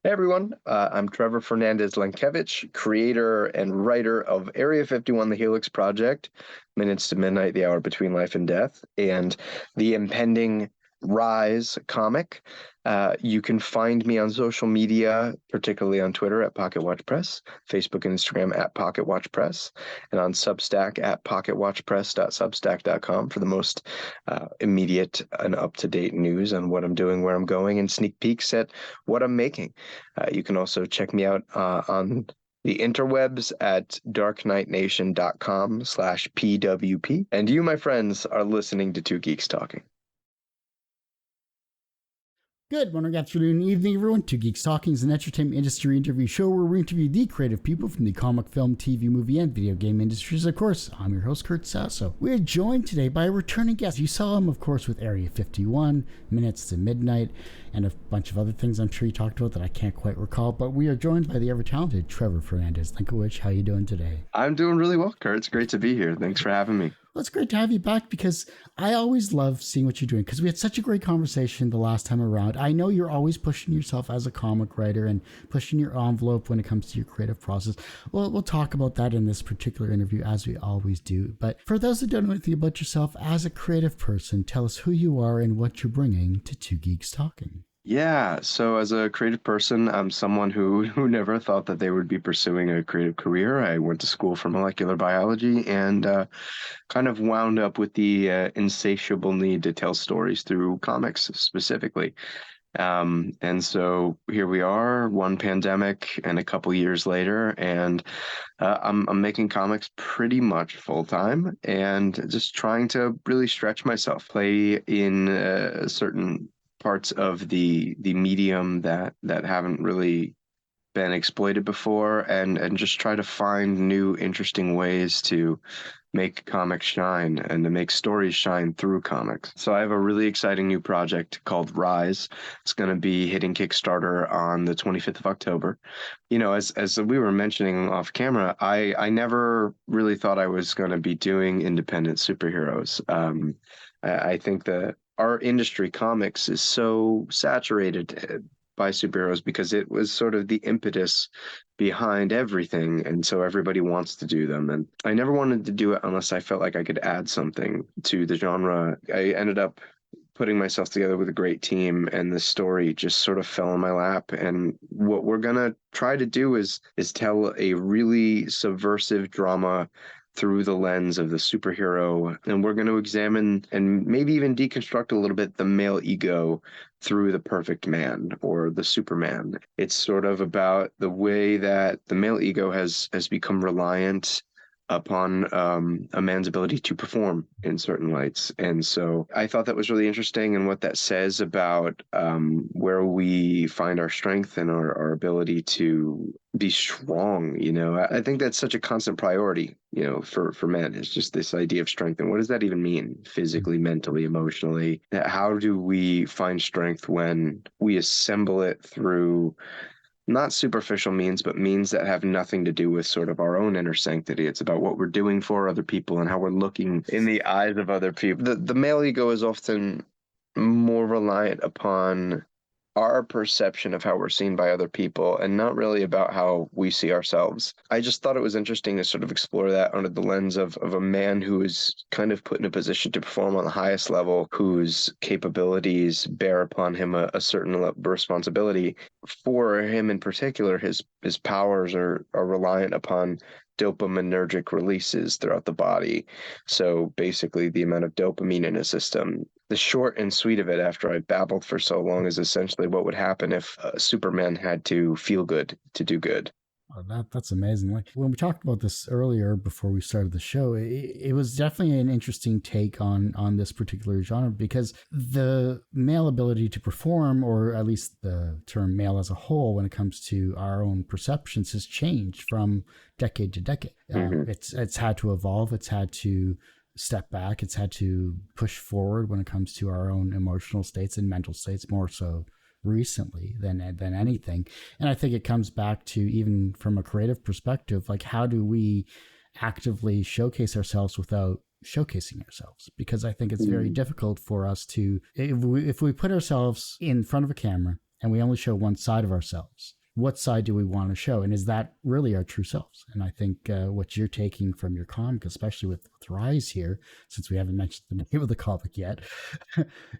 Hey everyone, I'm Trevor Fernandes-Lenkiewicz, creator and writer of Area 51, The Helix Project, Minutes to Midnight, The Hour Between Life and Death, and the impending Rise comic. You can find me on social media, particularly on Twitter at Pocket Watch Press, Facebook and Instagram at Pocket Watch Press, and on Substack at pocketwatchpress.substack.com for the most immediate and up-to-date news on what I'm doing, where I'm going, and sneak peeks at what I'm making. You can also check me out on the interwebs at darknightnation.com/PWP. And you, my friends, are listening to Two Geeks Talking. Good morning, afternoon, evening, everyone. Two Geeks Talking is an entertainment industry interview show where we interview the creative people from the comic, film, TV, movie, and video game industries. Of course, I'm your host, Kurt Sasso. We're joined today by a returning guest. You saw him, of course, with Area 51, Minutes to Midnight, and a bunch of other things I'm sure he talked about that I can't quite recall. But we are joined by the ever-talented Trevor Fernandes-Lenkiewicz. How you doing today? I'm doing really well, Kurt. It's great to be here. Thanks for having me. Well, it's great to have you back because I always love seeing what you're doing because we had such a great conversation the last time around. I know you're always pushing yourself as a comic writer and pushing your envelope when it comes to your creative process. Well, we'll talk about that in this particular interview as we always do. But for those who don't know anything about yourself as a creative person, tell us who you are and what you're bringing to Two Geeks Talking. Yeah, so as a creative person, I'm someone who never thought that they would be pursuing a creative career. I went to school for molecular biology and kind of wound up with the insatiable need to tell stories through comics specifically. And so here we are, one pandemic and a couple years later, and I'm making comics pretty much full time and just trying to really stretch myself, play in certain parts of the medium that haven't really been exploited before, and just try to find new interesting ways to make comics shine and to make stories shine through comics. So I have a really exciting new project called Rise. It's going to be hitting Kickstarter on the 25th of October. You know, as we were mentioning off camera, I never really thought I was going to be doing independent superheroes. I think that our industry, comics, is so saturated by superheroes because it was sort of the impetus behind everything, and so everybody wants to do them. And I never wanted to do it unless I felt like I could add something to the genre. I ended up putting myself together with a great team, and the story just sort of fell in my lap. And what we're gonna try to do is tell a really subversive drama through the lens of the superhero, and we're going to examine and maybe even deconstruct a little bit the male ego through the perfect man or the Superman. It's sort of about the way that the male ego has become reliant upon a man's ability to perform in certain lights. And so I thought that was really interesting, and what that says about where we find our strength and our ability to be strong. You know, I think that's such a constant priority, you know, for men, is just this idea of strength. And what does that even mean physically, mentally, emotionally? How do we find strength when we assemble it through not superficial means, but means that have nothing to do with sort of our own inner sanctity? It's about what we're doing for other people and how we're looking in the eyes of other people. The male ego is often more reliant upon our perception of how we're seen by other people and not really about how we see ourselves. I just thought it was interesting to sort of explore that under the lens of a man who is kind of put in a position to perform on the highest level, whose capabilities bear upon him a certain responsibility. For him in particular, his powers are reliant upon dopaminergic releases throughout the body. So basically the amount of dopamine in a system. The short and sweet of it, after I babbled for so long, is essentially what would happen if Superman had to feel good to do good. Oh, that's amazing. Like when we talked about this earlier before we started the show, it was definitely an interesting take on this particular genre because the male ability to perform, or at least the term male as a whole, when it comes to our own perceptions, has changed from decade to decade. Mm-hmm. It's had to evolve. It's had to step back. It's had to push forward when it comes to our own emotional states and mental states, more so recently than anything. And I think it comes back to, even from a creative perspective, like how do we actively showcase ourselves without showcasing ourselves? Because I think it's very difficult for us to, if we put ourselves in front of a camera and we only show one side of ourselves. What side do we want to show? And is that really our true selves? And I think what you're taking from your comic, especially with Rise here, since we haven't mentioned the name of the comic yet,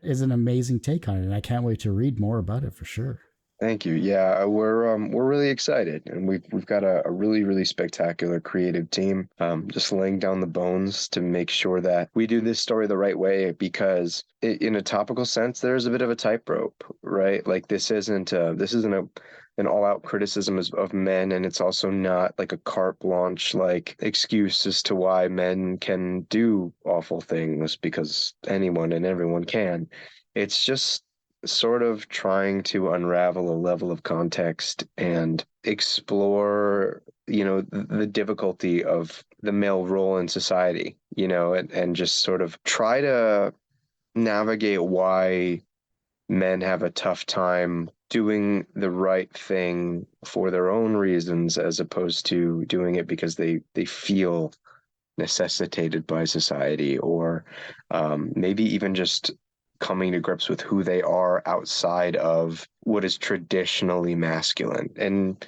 is an amazing take on it. And I can't wait to read more about it for sure. Thank you. Yeah, we're really excited, and we've got a really spectacular creative team, just laying down the bones to make sure that we do this story the right way. Because in a topical sense, there's a bit of a tightrope, right? Like this isn't an all-out criticism of men, and it's also not like a carte blanche like excuse as to why men can do awful things, because anyone and everyone can. It's just sort of trying to unravel a level of context and explore, the difficulty of the male role in society, and just sort of try to navigate why men have a tough time doing the right thing for their own reasons, as opposed to doing it because they feel necessitated by society, or maybe even just coming to grips with who they are outside of what is traditionally masculine. And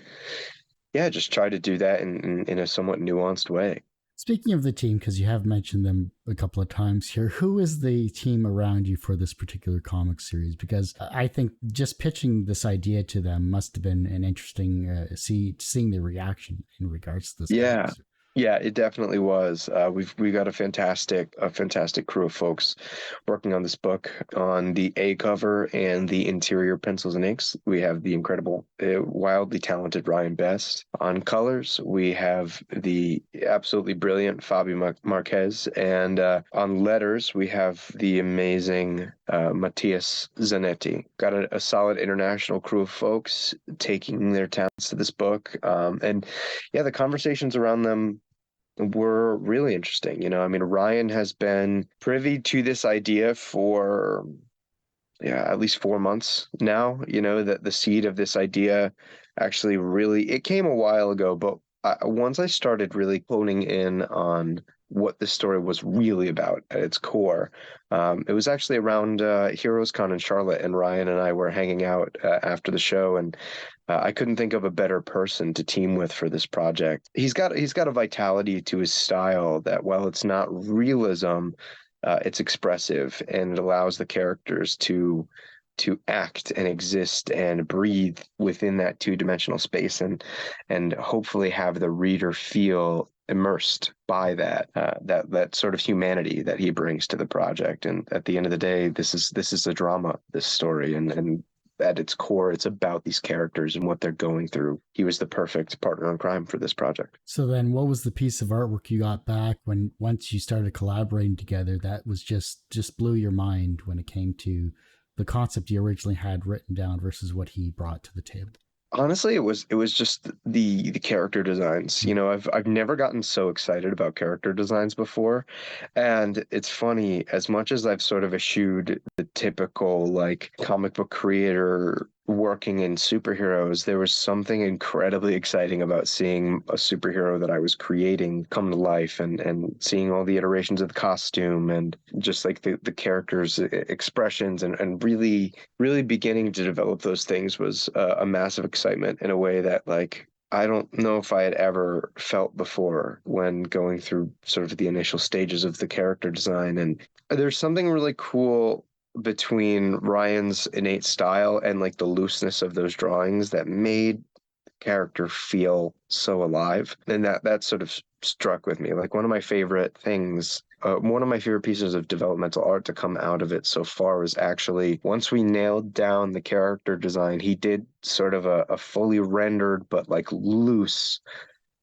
yeah, just try to do that in a somewhat nuanced way. Speaking of the team, because you have mentioned them a couple of times here, who is the team around you for this particular comic series? Because I think just pitching this idea to them must have been an interesting seeing the reaction in regards to this. Yeah. Comic. Yeah, it definitely was. We got a fantastic crew of folks working on this book. On the A cover and the interior pencils and inks, we have the incredible, wildly talented Ryan Best. On colors, we have the absolutely brilliant Fabi Marques, and on letters, we have the amazing Matthias Zanetti. Got a solid international crew of folks taking their talents to this book, and yeah, the conversations around them were really interesting. I mean, Ryan has been privy to this idea for, at least 4 months now. That the seed of this idea actually it came a while ago, but once I started really honing in on what the story was really about at its core, it was actually around Heroes Con in Charlotte, and Ryan and I were hanging out after the show, and I couldn't think of a better person to team with for this project. He's got a vitality to his style that, while it's not realism, it's expressive, and it allows the characters to act and exist and breathe within that two-dimensional space, and hopefully have the reader feel immersed by that sort of humanity that he brings to the project. And at the end of the day, this is a drama, this story, and at its core, it's about these characters and what they're going through. He was the perfect partner in crime for this project. So then what was the piece of artwork you got back once you started collaborating together that was just blew your mind when it came to the concept you originally had written down versus what he brought to the table? Honestly, it was just the character designs. I've never gotten so excited about character designs before. And it's funny, as much as I've sort of eschewed the typical like comic book creator working in superheroes, there was something incredibly exciting about seeing a superhero that I was creating come to life, and seeing all the iterations of the costume, and just like the characters' expressions, and really beginning to develop those things was a massive excitement in a way that, like, I don't know if I had ever felt before when going through sort of the initial stages of the character design. And there's something really cool between Ryan's innate style and like the looseness of those drawings that made the character feel so alive. And that sort of struck with me. Like one of my favorite pieces of developmental art to come out of it so far was actually, once we nailed down the character design, he did sort of a fully rendered but like loose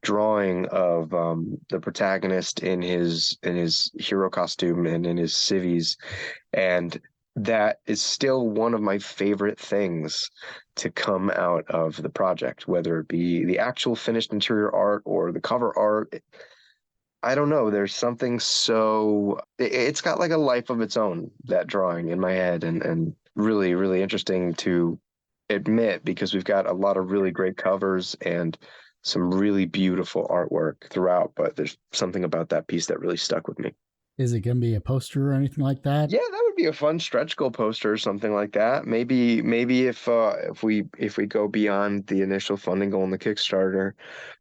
drawing of the protagonist in his hero costume and in his civvies. And that is still one of my favorite things to come out of the project, whether it be the actual finished interior art or the cover art. I don't know. There's something it's got like a life of its own, that drawing in my head, and really, really interesting to admit, because we've got a lot of really great covers and some really beautiful artwork throughout, but there's something about that piece that really stuck with me. Is it going to be a poster or anything like that? Yeah, that would would be a fun stretch goal poster or something like that. Maybe if we go beyond the initial funding goal in the Kickstarter,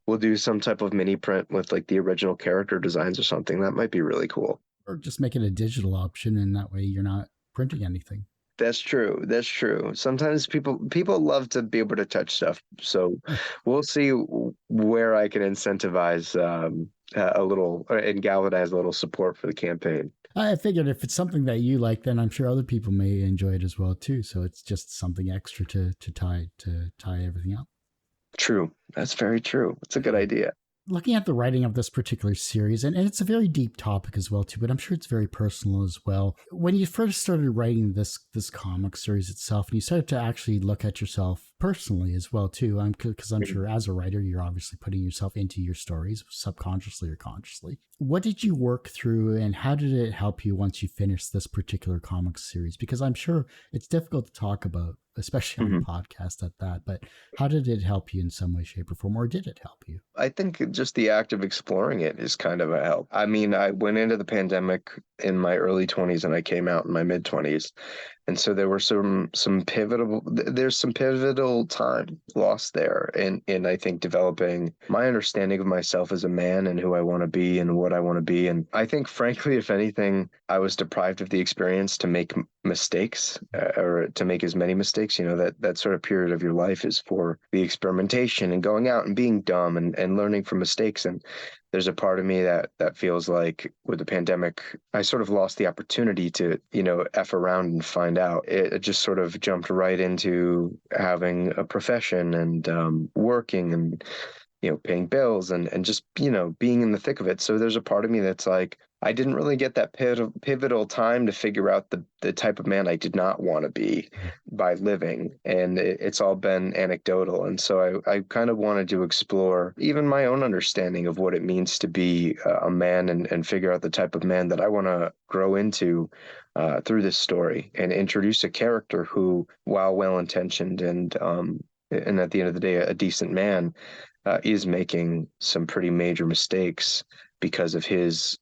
we'll do some type of mini print with like the original character designs or something. That might be really cool. Or just make it a digital option, and that way you're not printing anything. That's true. That's true. Sometimes people love to be able to touch stuff. So we'll see where I can incentivize a little and galvanize a little support for the campaign. I figured if it's something that you like, then I'm sure other people may enjoy it as well too. So it's just something extra to tie everything up. True. That's very true. It's a good idea. Looking at the writing of this particular series, and it's a very deep topic as well too, but I'm sure it's very personal as well. When you first started writing this comic series itself, and you started to actually look at yourself personally as well too, because I'm sure as a writer, you're obviously putting yourself into your stories subconsciously or consciously. What did you work through, and how did it help you once you finished this particular comic series? Because I'm sure it's difficult to talk about, especially on a podcast at that, but how did it help you in some way, shape, or form, or did it help you? I think just the act of exploring it is kind of a help. I mean, I went into the pandemic in my early 20s and I came out in my mid 20s. And so there were some pivotal time lost there in I think developing my understanding of myself as a man and who I want to be and what I want to be. And I think frankly, if anything, I was deprived of the experience to make mistakes or to make as many mistakes. You know, that sort of period of your life is for the experimentation and going out and being dumb and learning from mistakes. And there's a part of me that feels like with the pandemic, I sort of lost the opportunity to, you know, F around and find out. It just sort of jumped right into having a profession and working and, you know, paying bills and just, you know, being in the thick of it. So there's a part of me that's like, I didn't really get that pivotal time to figure out the type of man I did not want to be by living. And it's all been anecdotal. And so I kind of wanted to explore even my own understanding of what it means to be a man and figure out the type of man that I want to grow into through this story and introduce a character who, while well-intentioned and at the end of the day, a decent man, is making some pretty major mistakes because of his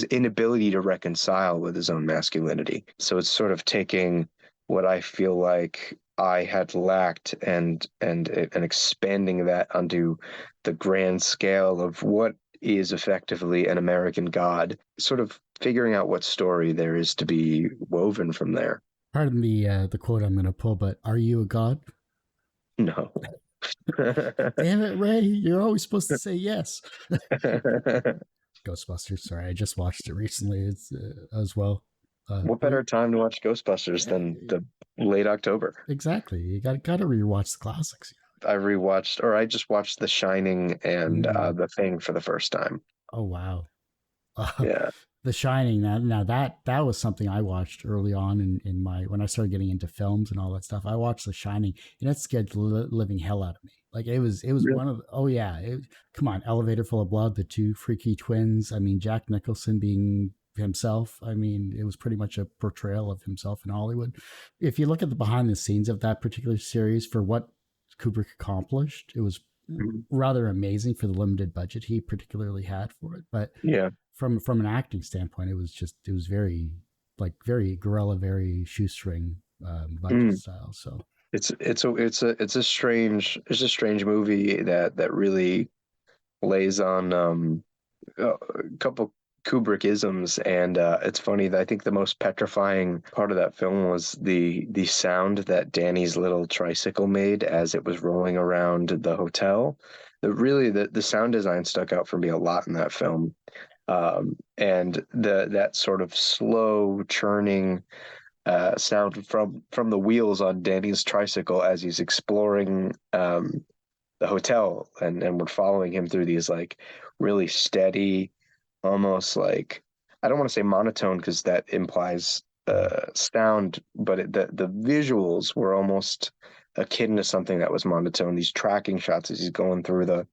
inability to reconcile with his own masculinity. So it's sort of taking what I feel like I had lacked and expanding that onto the grand scale of what is effectively an American God, sort of figuring out what story there is to be woven from there. Pardon the quote I'm going to pull, but are you a god? No. Damn it, Ray! You're always supposed to say yes. Ghostbusters. Sorry, I just watched it recently. It's as well. What better time to watch Ghostbusters than the late October? Exactly. You got to rewatch the classics. I just watched The Shining and The Thing for the first time. Oh wow! Yeah. The Shining. That was something I watched early on in my when I started getting into films and all that stuff. I watched The Shining, and it scared the living hell out of me. Like it was really? One of come on, Elevator Full of Blood, the two freaky twins. I mean, Jack Nicholson being himself. I mean, it was pretty much a portrayal of himself in Hollywood. If you look at the behind the scenes of that particular series for what Kubrick accomplished, it was rather amazing for the limited budget he particularly had for it. But yeah, from an acting standpoint, it was very guerrilla, very shoestring budget style. So it's a strange movie that really lays on a couple Kubrick-isms, and it's funny that I think the most petrifying part of that film was the sound that Danny's little tricycle made as it was rolling around the hotel. The sound design stuck out for me a lot in that film, and that sort of slow churning sound from the wheels on Danny's tricycle as he's exploring the hotel, and we're following him through these like really steady, almost like, I don't want to say monotone because that implies sound, but the visuals were almost akin to something that was monotone. These tracking shots as he's going through the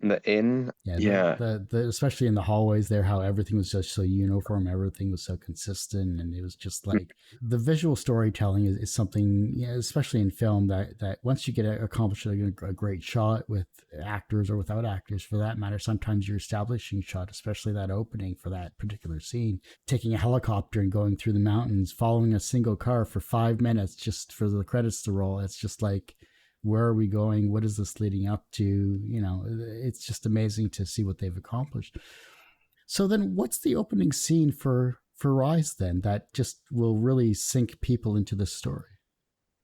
The inn. Yeah, Yeah. the especially in the hallways there, how everything was just so uniform, everything was so consistent, and it was just like the visual storytelling is something, yeah, especially in film, that once you get accomplished a great shot with actors or without actors for that matter, sometimes your establishing shot, especially that opening for that particular scene, taking a helicopter and going through the mountains, following a single car for 5 minutes just for the credits to roll. It's just like, where are we going? What is this leading up to? It's just amazing to see what they've accomplished. So then what's the opening scene for Rise then that just will really sink people into the story?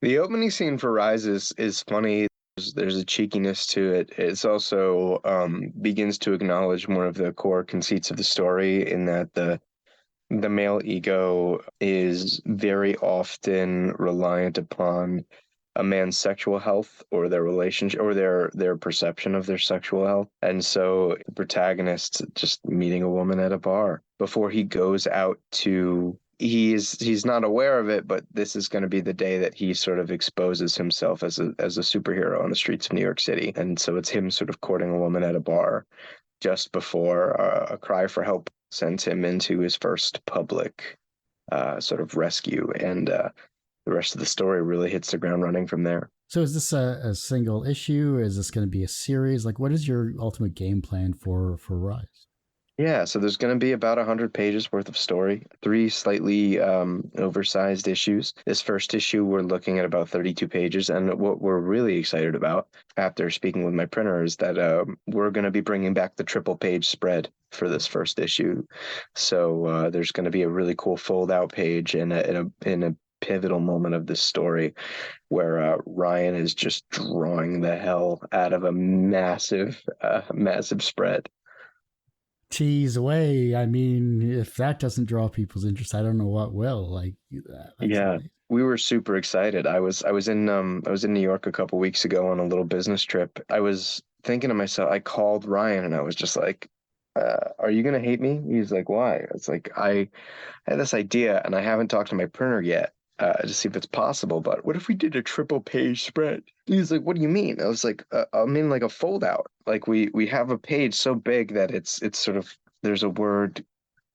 The opening scene for Rise is funny. There's a cheekiness to it. It's also begins to acknowledge one of the core conceits of the story, in that the male ego is very often reliant upon a man's sexual health, or their relationship, or their perception of their sexual health. And so the protagonist just meeting a woman at a bar before he goes out to, he's not aware of it, but this is going to be the day that he sort of exposes himself as a superhero on the streets of New York City. And so it's him sort of courting a woman at a bar just before a cry for help sends him into his first public sort of rescue. And the rest of the story really hits the ground running from there. So is this a single issue? Is this going to be a series? Like, what is your ultimate game plan for Rise? Yeah, so there's going to be about 100 pages worth of story, 3 slightly oversized issues. This first issue, we're looking at about 32 pages. And what we're really excited about, after speaking with my printer, is that we're going to be bringing back the triple page spread for this first issue. So there's going to be a really cool fold out page in a pivotal moment of this story where Ryan is just drawing the hell out of a massive spread. Tease away. I mean, if that doesn't draw people's interest, I don't know what will. Like, Yeah, amazing. we were super excited. I was in New York a couple weeks ago on a little business trip. I was thinking to myself, I called Ryan and I was just like, are you gonna hate me? He's like, why? It's like, I had this idea and I haven't talked to my printer yet to see if it's possible, but what if we did a triple page spread? He's like, what do you mean? I was like, I mean like a fold out. Like we have a page so big that it's sort of, there's a word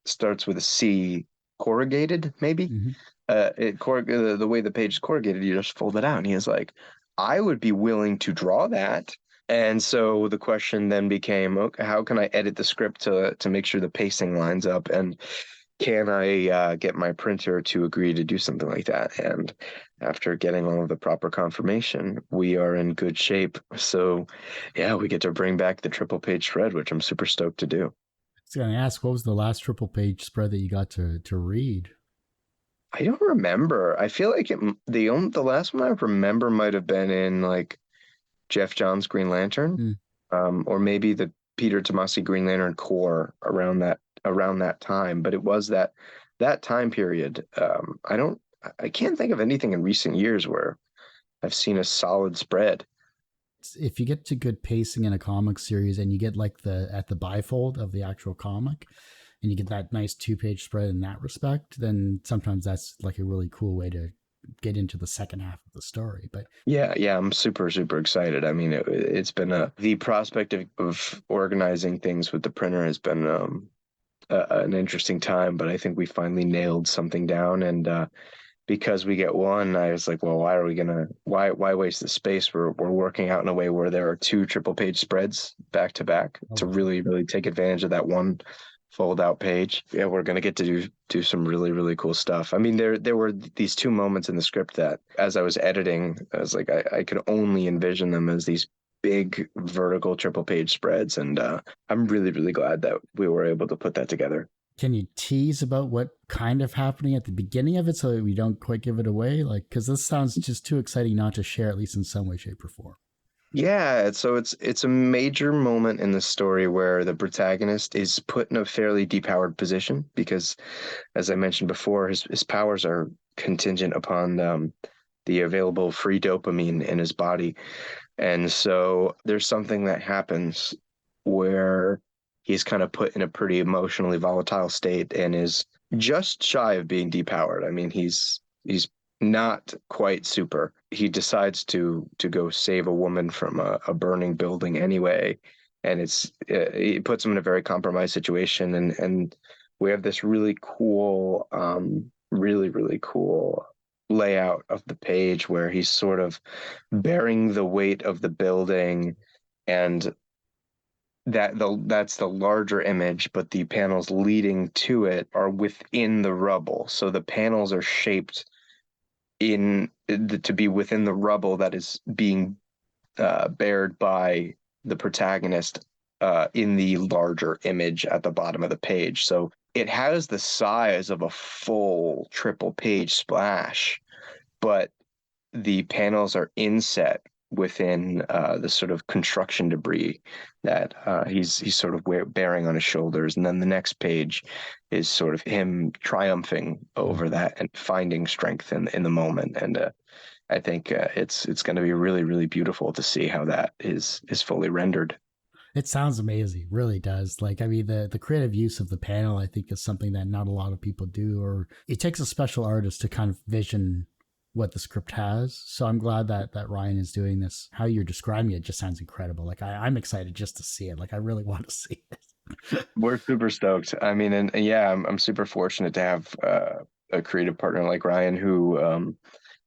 starts with a C, corrugated maybe. Mm-hmm. The way the page is corrugated, you just fold it out. And he was like, I would be willing to draw that. And so the question then became, okay, how can I edit the script to make sure the pacing lines up? And can I get my printer to agree to do something like that? And after getting all of the proper confirmation, we are in good shape. So yeah, we get to bring back the triple page spread, which I'm super stoked to do. I was going to ask, what was the last triple page spread that you got to read? I don't remember. I feel like the last one I remember might have been in like Jeff Johns' Green Lantern, or maybe the Peter Tomasi Green Lantern Corps around that time. But it was that time period. I can't think of anything in recent years where I've seen a solid spread. If you get to good pacing in a comic series and you get like at the bifold of the actual comic, and you get that nice 2-page spread in that respect, then sometimes that's like a really cool way to get into the second half of the story. But yeah, I'm super excited. I mean, it's been the prospect of organizing things with the printer has been an interesting time, but I think we finally nailed something down. And because we get one, I was like, well, why waste the space? We're working out in a way where there are 2 triple page spreads back to back to really take advantage of that one fold out page. Yeah, we're going to get to do some really cool stuff. I mean, there were these 2 moments in the script that as I was editing, I was like, I could only envision them as these big vertical triple page spreads. And I'm really glad that we were able to put that together. Can you tease about what kind of happening at the beginning of it so that we don't quite give it away? Like, because this sounds just too exciting not to share, at least in some way, shape, or form. Yeah, so it's a major moment in the story where the protagonist is put in a fairly depowered position because, as I mentioned before, his powers are contingent upon the available free dopamine in his body. And so there's something that happens where he's kind of put in a pretty emotionally volatile state and is just shy of being depowered. I mean, he's not quite super. He decides to go save a woman from a burning building anyway. and it puts him in a very compromised situation, and we have this really cool, really cool layout of the page where he's sort of bearing the weight of the building, and that's the larger image, but the panels leading to it are within the rubble. So the panels are shaped to be within the rubble that is being bared by the protagonist in the larger image at the bottom of the page. So it has the size of a full triple page splash, but the panels are inset within the sort of construction debris that he's sort of bearing on his shoulders, and then the next page is sort of him triumphing over that and finding strength in the moment. And I think it's going to be really beautiful to see how that is fully rendered. It sounds amazing, really does. Like, I mean, the creative use of the panel, I think, is something that not a lot of people do, or it takes a special artist to kind of vision what the script has. So I'm glad that Ryan is doing this. How you're describing it just sounds incredible. Like, I'm excited just to see it. Like, I really want to see it. We're super stoked. I mean, and yeah, I'm super fortunate to have a creative partner like Ryan who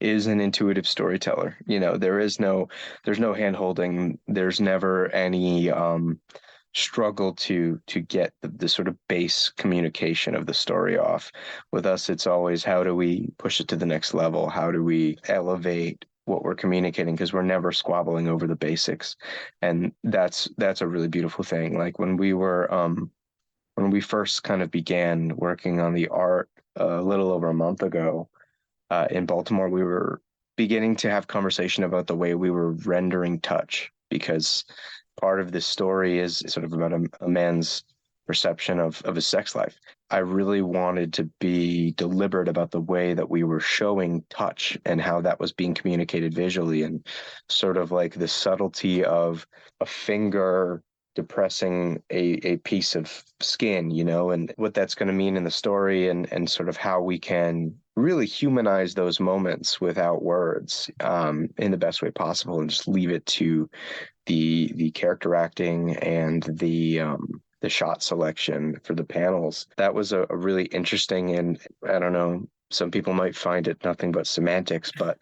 is an intuitive storyteller. You know, there's no hand holding. There's never any struggle to get the sort of base communication of the story off. With us, it's always, how do we push it to the next level? How do we elevate what we're communicating? Because we're never squabbling over the basics, and that's a really beautiful thing. Like when we first kind of began working on the art a little over a month ago in Baltimore, we were beginning to have conversation about the way we were rendering touch, because part of this story is sort of about a man's perception of his sex life. I really wanted to be deliberate about the way that we were showing touch and how that was being communicated visually, and sort of like the subtlety of a finger depressing a piece of skin, you know, and what that's going to mean in the story, and sort of how we can really humanize those moments without words in the best way possible, and just leave it to the character acting and the shot selection for the panels. That was a really interesting, and I don't know, some people might find it nothing but semantics, but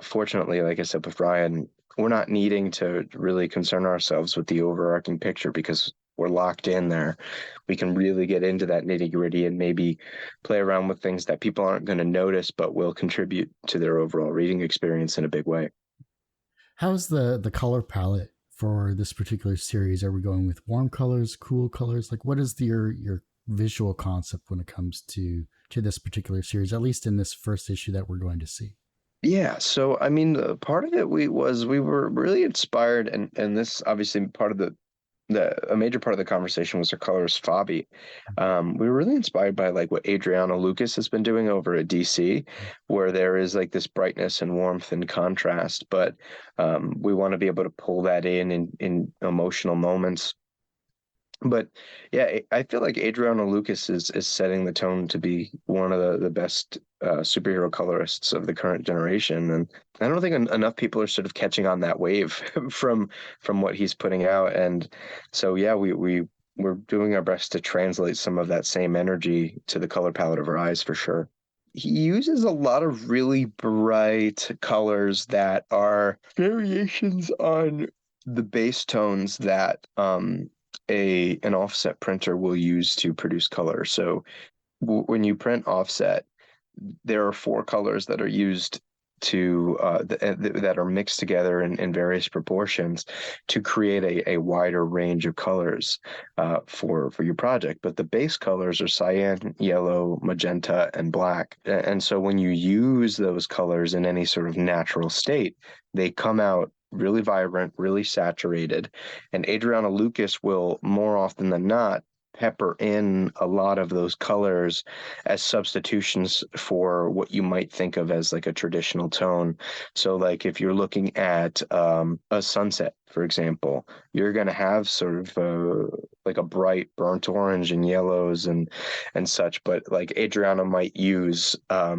fortunately, like I said with Ryan, we're not needing to really concern ourselves with the overarching picture because we're locked in there. We can really get into that nitty gritty and maybe play around with things that people aren't going to notice, but will contribute to their overall reading experience in a big way. How's the color palette for this particular series? Are we going with warm colors, cool colors? Like, what is your visual concept when it comes to this particular series, at least in this first issue that we're going to see? Yeah, so I mean, part of it we were really inspired, and this obviously part of a major part of the conversation was our colorist Fabi. We were really inspired by like what Adriana Lucas has been doing over at DC, where there is like this brightness and warmth and contrast, but we want to be able to pull that in emotional moments. But yeah, I feel like Adriana Lucas is setting the tone to be one of the best superhero colorists of the current generation, and I don't think enough people are sort of catching on that wave from what he's putting out. And so yeah, we're doing our best to translate some of that same energy to the color palette of our eyes for sure. He uses a lot of really bright colors that are variations on the base tones that an offset printer will use to produce color. So when you print offset, there are four colors that are used to that are mixed together in various proportions to create a wider range of colors for your project. But the base colors are cyan, yellow, magenta, and black. And so when you use those colors in any sort of natural state, they come out really vibrant, really saturated. And Adriana Lucas will, more often than not, pepper in a lot of those colors as substitutions for what you might think of as like a traditional tone. So like if you're looking at a sunset, for example, you're going to have sort of like a bright burnt orange and yellows and such, but like Adriana might use a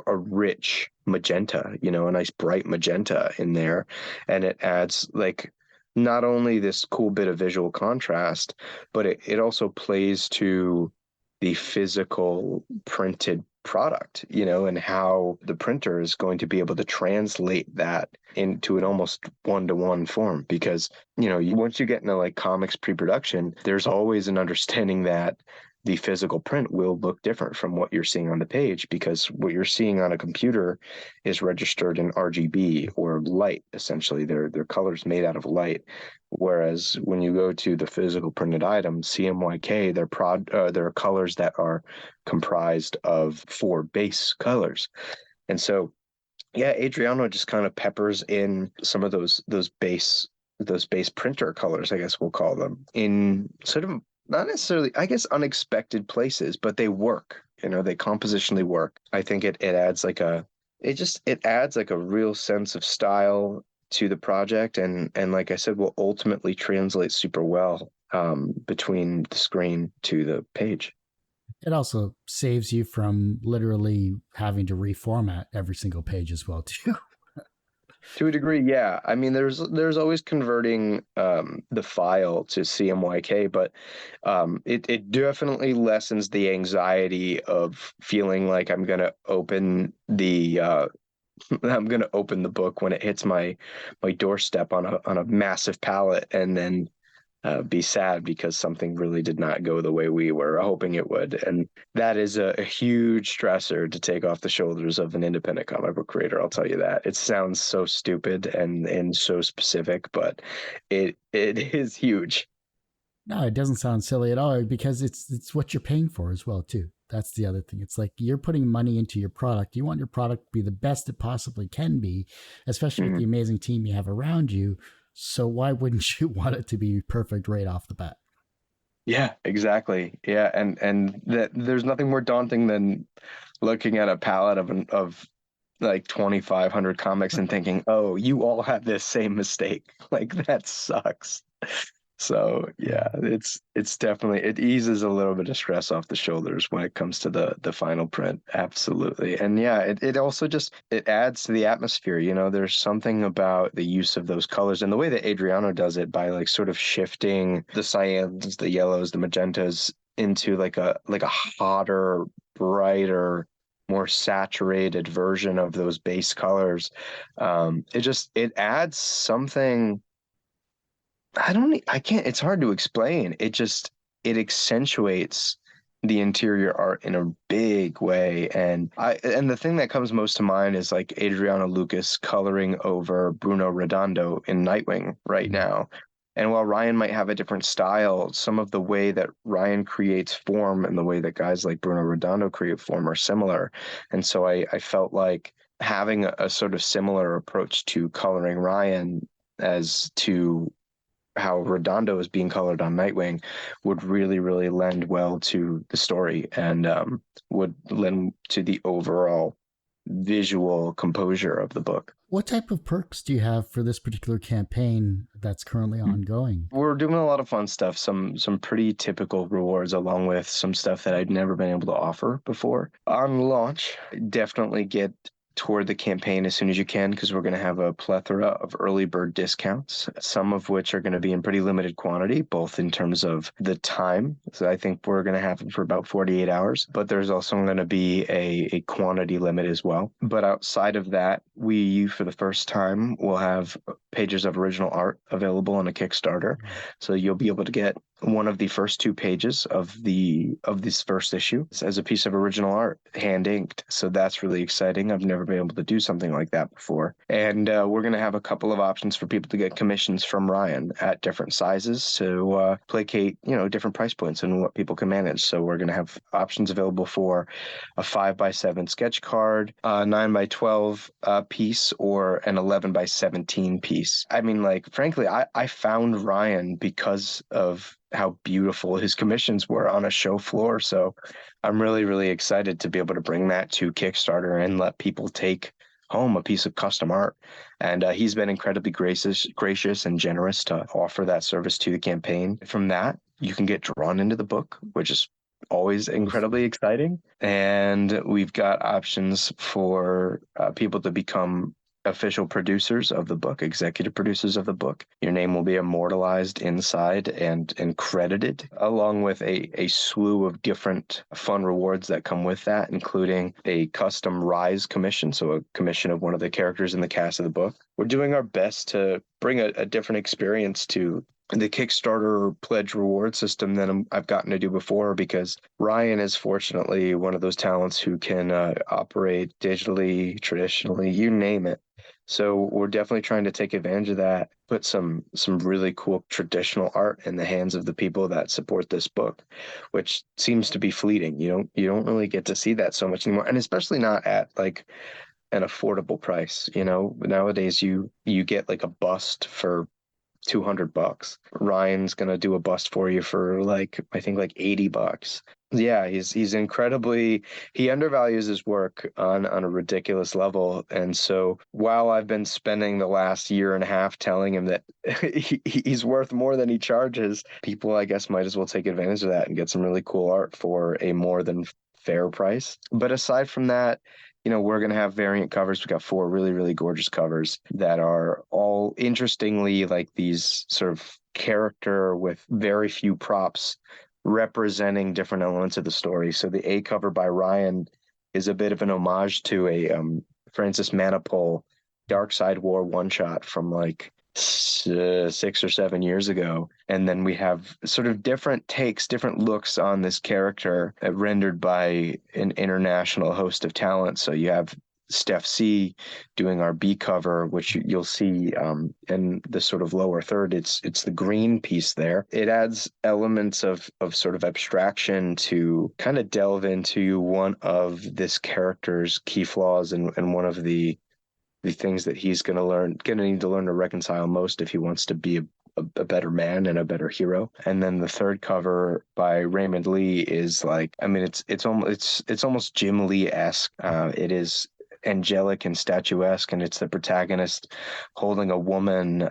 rich magenta, you know, a nice bright magenta in there, and it adds like not only this cool bit of visual contrast, but it also plays to the physical printed product, and how the printer is going to be able to translate that into an almost one-to-one form. Because, once you get into like comics pre-production, there's always an understanding that the physical print will look different from what you're seeing on the page, because what you're seeing on a computer is registered in RGB, or light. Essentially, they're colors made out of light. Whereas when you go to the physical printed items, CMYK, they're colors that are comprised of 4 base colors. And so, yeah, Adriano just kind of peppers in some of those base printer colors, I guess we'll call them, in sort of not necessarily, I guess, unexpected places, but they work. They compositionally work. I think it adds like it adds like a real sense of style to the project, and like I said, will ultimately translate super well between the screen to the page. It also saves you from literally having to reformat every single page as well, too. To a degree, yeah. I mean, there's always converting the file to CMYK, but it definitely lessens the anxiety of feeling like I'm gonna open the book when it hits my doorstep on a massive pallet, and then be sad because something really did not go the way we were hoping it would. And that is a huge stressor to take off the shoulders of an independent comic book creator. I'll tell you that. It sounds so stupid and so specific, but it is huge. No, it doesn't sound silly at all, because it's what you're paying for as well, too. That's the other thing. It's like you're putting money into your product. You want your product to be the best it possibly can be, especially with the amazing team you have around you. So why wouldn't you want it to be perfect right off the bat? Yeah, exactly. Yeah, and that there's nothing more daunting than looking at a palette of like 2,500 comics and thinking, "Oh, you all have this same mistake." Like that sucks. So yeah, it's definitely, it eases a little bit of stress off the shoulders when it comes to the final print. Absolutely. And yeah, it also just, it adds to the atmosphere. There's something about the use of those colors and the way that Adriano does it by like sort of shifting the cyans, the yellows, the magentas into like a hotter, brighter, more saturated version of those base colors. It adds something. I can't, it's hard to explain. It accentuates the interior art in a big way. And the thing that comes most to mind is like Adriano Lucas coloring over Bruno Redondo in Nightwing right now. And while Ryan might have a different style, some of the way that Ryan creates form and the way that guys like Bruno Redondo create form are similar. And so I felt like having a sort of similar approach to coloring Ryan as to how Redondo is being colored on Nightwing would really, really lend well to the story, and would lend to the overall visual composure of the book. What type of perks do you have for this particular campaign that's currently ongoing? We're doing a lot of fun stuff, some pretty typical rewards, along with some stuff that I'd never been able to offer before. On launch, definitely get toward the campaign as soon as you can, because we're going to have a plethora of early bird discounts, some of which are going to be in pretty limited quantity, both in terms of the time. So I think we're going to have them for about 48 hours, but there's also going to be a quantity limit as well. But outside of that, we, for the first time, will have pages of original art available on a Kickstarter. So you'll be able to get one of the first 2 pages of this first issue as a piece of original art, hand inked. So that's really exciting. I've never been able to do something like that before. And we're going to have a couple of options for people to get commissions from Ryan at different sizes to placate, different price points and what people can manage. So we're going to have options available for a 5x7 sketch card, a 9x12 piece, or an 11x17 piece. I mean, like, frankly, I found Ryan because of how beautiful his commissions were on a show floor. So I'm really, really excited to be able to bring that to Kickstarter and let people take home a piece of custom art. And he's been incredibly gracious and generous to offer that service to the campaign. From that, you can get drawn into the book, which is always incredibly exciting. And we've got options for people to become official producers of the book, executive producers of the book. Your name will be immortalized inside and credited, along with a slew of different fun rewards that come with that, including a custom Rise commission, so a commission of one of the characters in the cast of the book. We're doing our best to bring a different experience to the Kickstarter pledge reward system than I've gotten to do before, because Ryan is fortunately one of those talents who can operate digitally, traditionally, you name it. So we're definitely trying to take advantage of that, put some really cool traditional art in the hands of the people that support this book, which seems to be fleeting. You don't really get to see that so much anymore, and especially not at like an affordable price. Nowadays you get like a bust for $200. Ryan's gonna do a bust for you for I think like $80. Yeah, he's incredibly, he undervalues his work on a ridiculous level. And so while I've been spending the last year and a half telling him that he's worth more than he charges, people I guess might as well take advantage of that and get some really cool art for a more than fair price. But aside from that, we're going to have variant covers. We've got 4 really, really gorgeous covers that are all interestingly like these sort of character with very few props representing different elements of the story. So the A cover by Ryan is a bit of an homage to a Francis Manapul Dark Side War one-shot from 6 or 7 years ago. And then we have sort of different takes, different looks on this character rendered by an international host of talent. So you have Steph C doing our B cover, which you'll see in the sort of lower third. It's the green piece there. It adds elements of sort of abstraction to kind of delve into one of this character's key flaws and one of the things that he's going to need to learn to reconcile most if he wants to be a better man and a better hero. And then the third cover by Raymond Lee is it's almost Jim Lee-esque. It is angelic and statuesque, and it's the protagonist holding a woman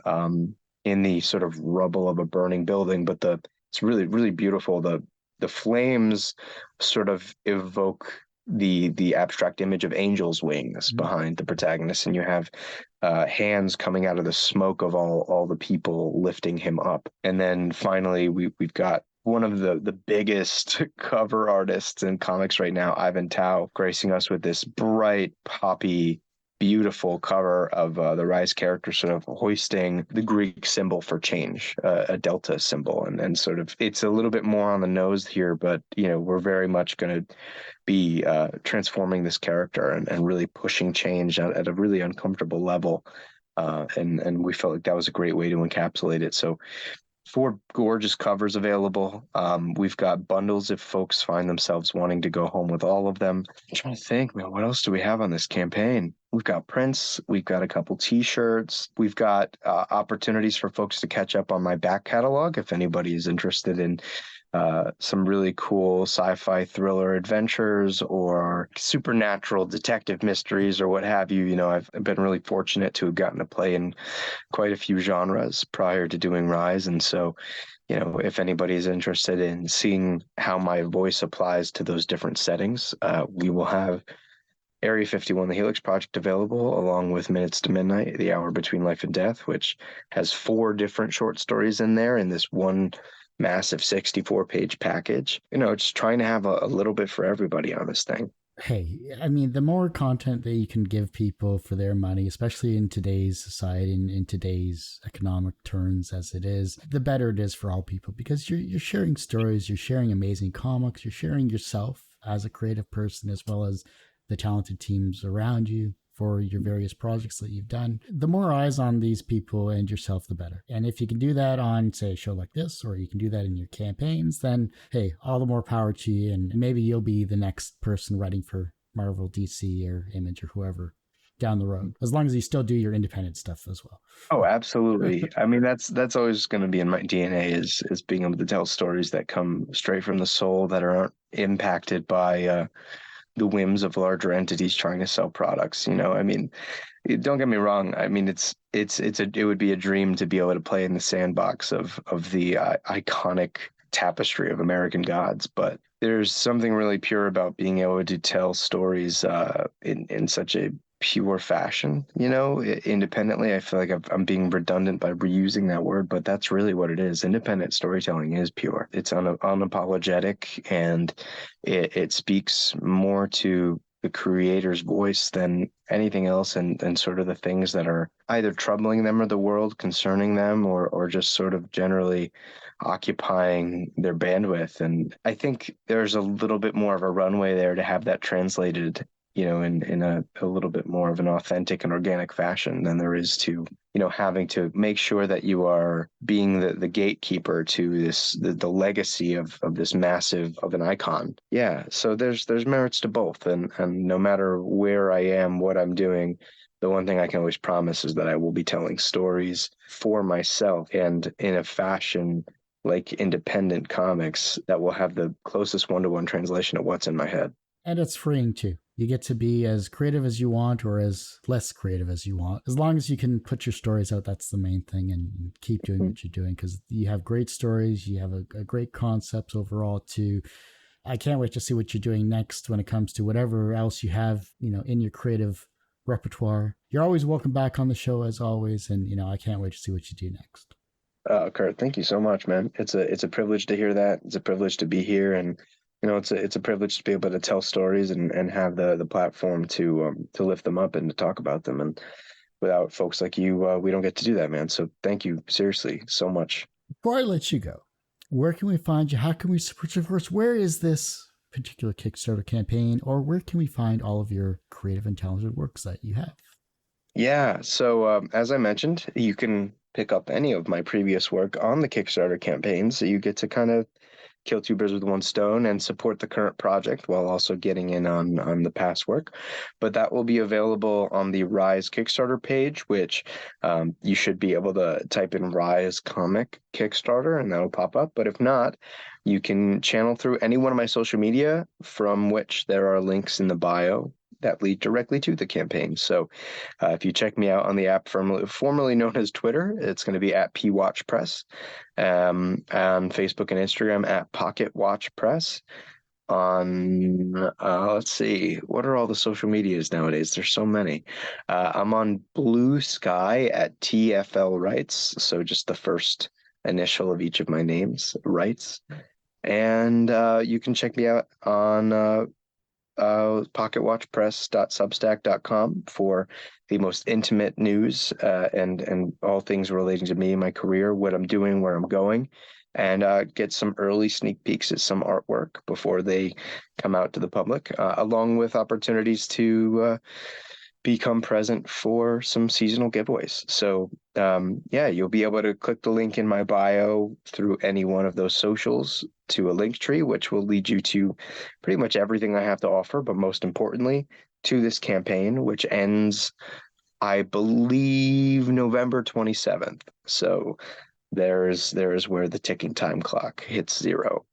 in the sort of rubble of a burning building. But it's really, really beautiful. The flames sort of evoke the abstract image of angels' wings behind the protagonist, and you have hands coming out of the smoke of all the people lifting him up. And then finally we've got one of the biggest cover artists in comics right now, Ivan Tao, gracing us with this bright poppy beautiful cover of the Rise character sort of hoisting the Greek symbol for change, a delta symbol, and sort of it's a little bit more on the nose here, but we're very much going to be transforming this character and really pushing change at a really uncomfortable level, and we felt like that was a great way to encapsulate it. So 4 gorgeous covers available. We've got bundles if folks find themselves wanting to go home with all of them. I'm trying to think, man, what else do we have on this campaign? We've got prints. We've got a couple T-shirts. We've got opportunities for folks to catch up on my back catalog if anybody is interested in some really cool sci-fi thriller adventures or supernatural detective mysteries or what have you. I've been really fortunate to have gotten to play in quite a few genres prior to doing Rise. And so, if anybody is interested in seeing how my voice applies to those different settings, we will have Area 51, the Helix Project, available, along with Minutes to Midnight, The Hour Between Life and Death, which has 4 different short stories in there in this one massive 64-page package. Just trying to have a little bit for everybody on this thing. Hey, I mean, the more content that you can give people for their money, especially in today's society and in today's economic terms as it is, the better it is for all people, because you're sharing stories, you're sharing amazing comics, you're sharing yourself as a creative person, as well as the talented teams around you for your various projects that you've done. The more eyes on these people and yourself, the better. And if you can do that on, say, a show like this, or you can do that in your campaigns, then hey, all the more power to you. And maybe you'll be the next person writing for Marvel, DC, or Image, or whoever down the road, as long as you still do your independent stuff as well. Oh, absolutely. I mean, that's always going to be in my DNA is being able to tell stories that come straight from the soul, that aren't impacted by the whims of larger entities trying to sell products. I mean, don't get me wrong. I mean, it would be a dream to be able to play in the sandbox of the iconic tapestry of American gods, but there's something really pure about being able to tell stories in such a pure fashion, independently. I feel like I'm being redundant by reusing that word, but that's really what it is. Independent storytelling is pure. It's unapologetic, and it speaks more to the creator's voice than anything else, and sort of the things that are either troubling them or the world concerning them, or just sort of generally occupying their bandwidth. And I think there's a little bit more of a runway there to have that translated, in a little bit more of an authentic and organic fashion than there is to, having to make sure that you are being the gatekeeper to the legacy of this massive of an icon. Yeah. So there's merits to both. And no matter where I am, what I'm doing, the one thing I can always promise is that I will be telling stories for myself and in a fashion like independent comics that will have the closest one-to-one translation of what's in my head. And it's freeing too. You get to be as creative as you want or as less creative as you want. As long as you can put your stories out, that's the main thing, and keep doing what you're doing, because you have great stories. You have a great concepts overall too. I can't wait to see what you're doing next when it comes to whatever else you have, in your creative repertoire. You're always welcome back on the show as always. And, I can't wait to see what you do next. Kurt, thank you so much, man. It's a privilege to hear that. It's a privilege to be here, and it's a privilege to be able to tell stories and have the platform to lift them up and to talk about them. And without folks like you, we don't get to do that, man. So thank you, seriously, so much. Before I let you go, where can we find you? How can we support you? Of course, where is this particular Kickstarter campaign, or where can we find all of your creative and talented works that you have? Yeah, so as I mentioned, you can pick up any of my previous work on the Kickstarter campaign, so you get to kind of kill two birds with one stone and support the current project while also getting in on the past work. But that will be available on the Rise Kickstarter page, which you should be able to type in Rise Comic Kickstarter and that'll pop up. But if not, you can channel through any one of my social media, from which there are links in the bio that lead directly to the campaign. So if you check me out on the app formerly known as Twitter, it's going to be at PWatchPress, on Facebook and Instagram at Pocket Watch Press. On let's see, what are all the social medias nowadays? There's so many. I'm on Blue Sky at TFL Rights, so just the first initial of each of my names, Rights. And you can check me out on pocketwatchpress.substack.com for the most intimate news and all things relating to me, my career, what I'm doing, where I'm going, and get some early sneak peeks at some artwork before they come out to the public, along with opportunities to become present for some seasonal giveaways. So you'll be able to click the link in my bio through any one of those socials to a link tree, which will lead you to pretty much everything I have to offer, but most importantly to this campaign, which ends, I believe, November 27th. So there's where the ticking time clock hits zero.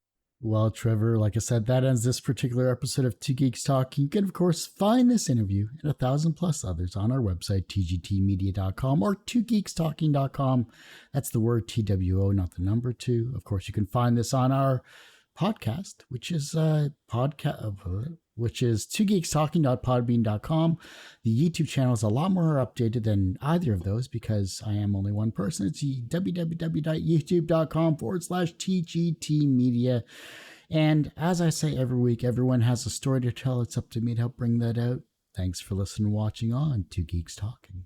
Well, Trevor, like I said, that ends this particular episode of Two Geeks Talking. You can, of course, find this interview and 1,000+ others on our website, tgtmedia.com or twogeekstalking.com. That's the word TWO, not the number 2. Of course, you can find this on our podcast, which is twogeekstalking.podbean.com. The YouTube channel is a lot more updated than either of those because I am only one person. It's www.youtube.com/TGTmedia. And as I say every week, everyone has a story to tell. It's up to me to help bring that out. Thanks for listening and watching on Two Geeks Talking.